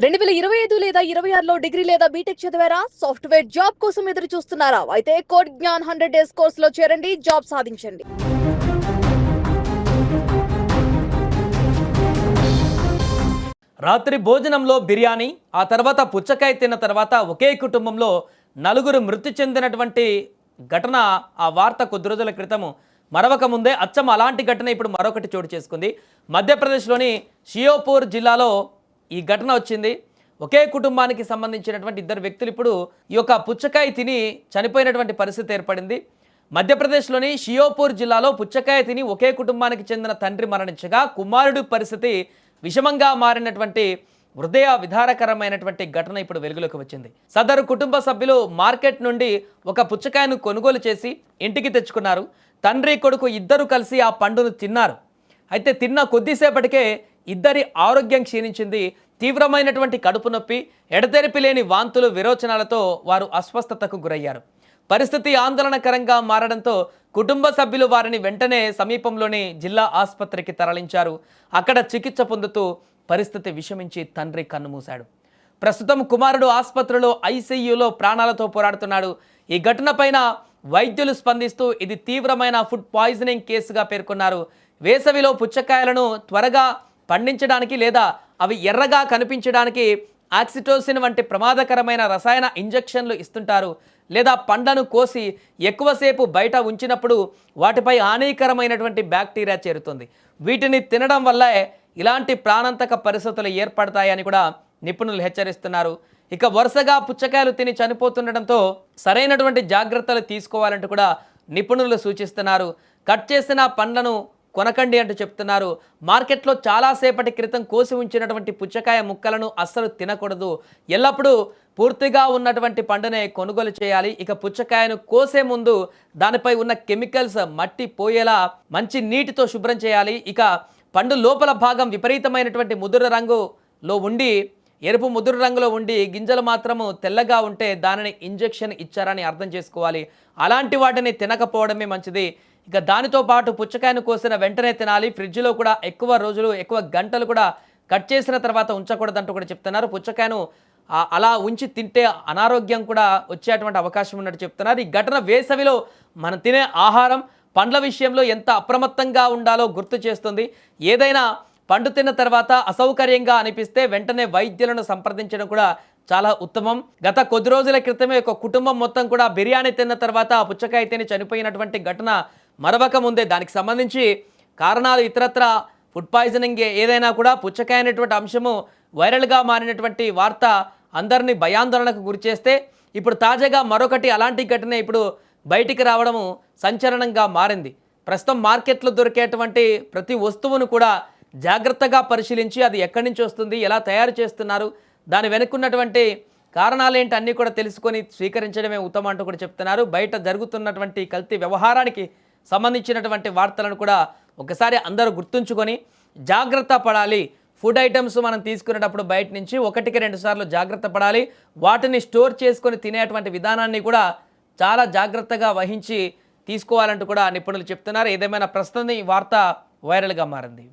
2025 లేదా 26లో డిగ్రీ లేదా బీటెక్ చదివారా? సాఫ్ట్‌వేర్ జాబ్ కోసం ఎదురు చూస్తున్నారా? అయితే కోడ్ జ్ఞాన్ 100 డేస్ కోర్సులో చేరండి, జాబ్ సాధించండి. రాత్రి భోజనంలో బిర్యానీ, ఆ తర్వాత పుచ్చకాయ తిన్న తర్వాత ఒకే కుటుంబంలో నలుగురు మృతి చెందినటువంటి ఘటన, ఆ వార్త కొద్ది రోజుల క్రితం మరవక ముందే అచ్చం అలాంటి ఘటన ఇప్పుడు మరొకటి చోటు చేసుకుంది. మధ్యప్రదేశ్లోని షియోపూర్ జిల్లాలో ఈ ఘటన వచ్చింది. ఒకే కుటుంబానికి సంబంధించినటువంటి ఇద్దరు వ్యక్తులు ఇప్పుడు ఈ యొక్క పుచ్చకాయ తిని చనిపోయినటువంటి పరిస్థితి ఏర్పడింది. మధ్యప్రదేశ్లోని షియోపూర్ జిల్లాలో పుచ్చకాయ తిని ఒకే కుటుంబానికి చెందిన తండ్రి మరణించగా కుమారుడి పరిస్థితి విషమంగా మారినటువంటి హృదయ విధారకరమైనటువంటి ఘటన ఇప్పుడు వెలుగులోకి వచ్చింది. సదరు కుటుంబ సభ్యులు మార్కెట్ నుండి ఒక పుచ్చకాయను కొనుగోలు చేసి ఇంటికి తెచ్చుకున్నారు. తండ్రి కొడుకు ఇద్దరు కలిసి ఆ పండును తిన్నారు. అయితే తిన్న కొద్దిసేపటికే ఇద్దరి ఆరోగ్యం క్షీణించింది. తీవ్రమైనటువంటి కడుపు నొప్పి, ఎడతెరిపి లేని వాంతులు, విరోచనాలతో వారు అస్వస్థతకు గురయ్యారు. పరిస్థితి ఆందోళనకరంగా మారడంతో కుటుంబ సభ్యులు వారిని వెంటనే సమీపంలోని జిల్లా ఆసుపత్రికి తరలించారు. అక్కడ చికిత్స పొందుతూ పరిస్థితి విషమించి తండ్రి కన్నుమూశాడు. ప్రస్తుతం కుమారుడు ఆసుపత్రిలో ఐసీయూలో ప్రాణాలతో పోరాడుతున్నాడు. ఈ ఘటనపైన వైద్యులు స్పందిస్తూ ఇది తీవ్రమైన ఫుడ్ పాయిజనింగ్ కేసుగా పేర్కొన్నారు. వేసవిలో పుచ్చకాయలను త్వరగా పండించడానికి లేదా అవి ఎర్రగా కనిపించడానికి ఆక్సిటోసిన్ వంటి ప్రమాదకరమైన రసాయన ఇంజెక్షన్లు ఇస్తుంటారు. లేదా పండ్లను కోసి ఎక్కువసేపు బయట ఉంచినప్పుడు వాటిపై హానికరమైనటువంటి బ్యాక్టీరియా చేరుతుంది. వీటిని తినడం వల్లే ఇలాంటి ప్రాణాంతక పరిస్థితులు ఏర్పడతాయని కూడా నిపుణులు హెచ్చరిస్తున్నారు. ఇక వరుసగా పుచ్చకాయలు తిని చనిపోతుండటంతో సరైనటువంటి జాగ్రత్తలు తీసుకోవాలంటూ కూడా నిపుణులు సూచిస్తున్నారు. కట్ చేసిన పండ్లను కొనకండి అంటూ చెప్తున్నారు. మార్కెట్లో చాలాసేపటి క్రితం కోసి ఉంచినటువంటి పుచ్చకాయ ముక్కలను అస్సలు తినకూడదు. ఎల్లప్పుడూ పూర్తిగా ఉన్నటువంటి పండునే కొనుగోలు చేయాలి. ఇక పుచ్చకాయను కోసే ముందు దానిపై ఉన్న కెమికల్స్ మట్టి పోయేలా మంచి నీటితో శుభ్రం చేయాలి. ఇక పండు లోపల భాగం విపరీతమైనటువంటి ముదురు రంగులో ఉండి, ఎరుపు ముదురు రంగులో ఉండి గింజలు మాత్రము తెల్లగా ఉంటే దానిని ఇంజెక్షన్ ఇచ్చారని అర్థం చేసుకోవాలి. అలాంటి వాటిని తినకపోవడమే మంచిది. ఇక దానితో పాటు పుచ్చకాయను కోసిన వెంటనే తినాలి. ఫ్రిడ్జ్లో కూడా ఎక్కువ రోజులు, ఎక్కువ గంటలు కూడా కట్ చేసిన తర్వాత ఉంచకూడదంటూ కూడా చెప్తున్నారు. పుచ్చకాయను అలా ఉంచి తింటే అనారోగ్యం కూడా వచ్చేటువంటి అవకాశం ఉన్నట్టు చెప్తున్నారు. ఈ ఘటన వేసవిలో మనం తినే ఆహారం, పండ్ల విషయంలో ఎంత అప్రమత్తంగా ఉండాలో గుర్తు చేస్తుంది. ఏదైనా పండు తిన్న తర్వాత అసౌకర్యంగా అనిపిస్తే వెంటనే వైద్యులను సంప్రదించడం కూడా చాలా ఉత్తమం. గత కొద్ది రోజుల క్రితమే ఒక కుటుంబం మొత్తం కూడా బిర్యానీ తిన్న తర్వాత పుచ్చకాయ తిని చనిపోయినటువంటి ఘటన మరవక ముందే దానికి సంబంధించి కారణాలు ఇతరత్ర ఫుడ్ పాయిజనింగ్ ఏదైనా కూడా పుచ్చకాయ అనేటువంటి అంశము వైరల్గా మారినటువంటి వార్త అందరినీ భయాందోళనకు గురిచేస్తే ఇప్పుడు తాజాగా మరొకటి అలాంటి ఘటన ఇప్పుడు బయటికి రావడము సంచలనంగా మారింది. ప్రస్తుతం మార్కెట్లో దొరికేటువంటి ప్రతి వస్తువును కూడా జాగ్రత్తగా పరిశీలించి అది ఎక్కడి నుంచి వస్తుంది, ఎలా తయారు చేస్తున్నారు, దాని వెనుకున్నటువంటి కారణాలేంటి అన్నీ కూడా తెలుసుకొని స్వీకరించడమే ఉత్తమం అంటూ కూడా చెప్తున్నారు. బయట జరుగుతున్నటువంటి కల్తీ వ్యవహారానికి సంబంధించినటువంటి వార్తలను కూడా ఒకసారి అందరూ గుర్తుంచుకొని జాగ్రత్త పడాలి. ఫుడ్ ఐటమ్స్ మనం తీసుకునేటప్పుడు బయట నుంచి 1-2 సార్లు జాగ్రత్త పడాలి. వాటిని స్టోర్ చేసుకొని తినేటువంటి విధానాన్ని కూడా చాలా జాగ్రత్తగా వహించి తీసుకోవాలంటూ కూడా నిపుణులు చెప్తున్నారు. ఏదేమైనా ప్రస్తుతం ఈ వార్త వైరల్గా మారింది.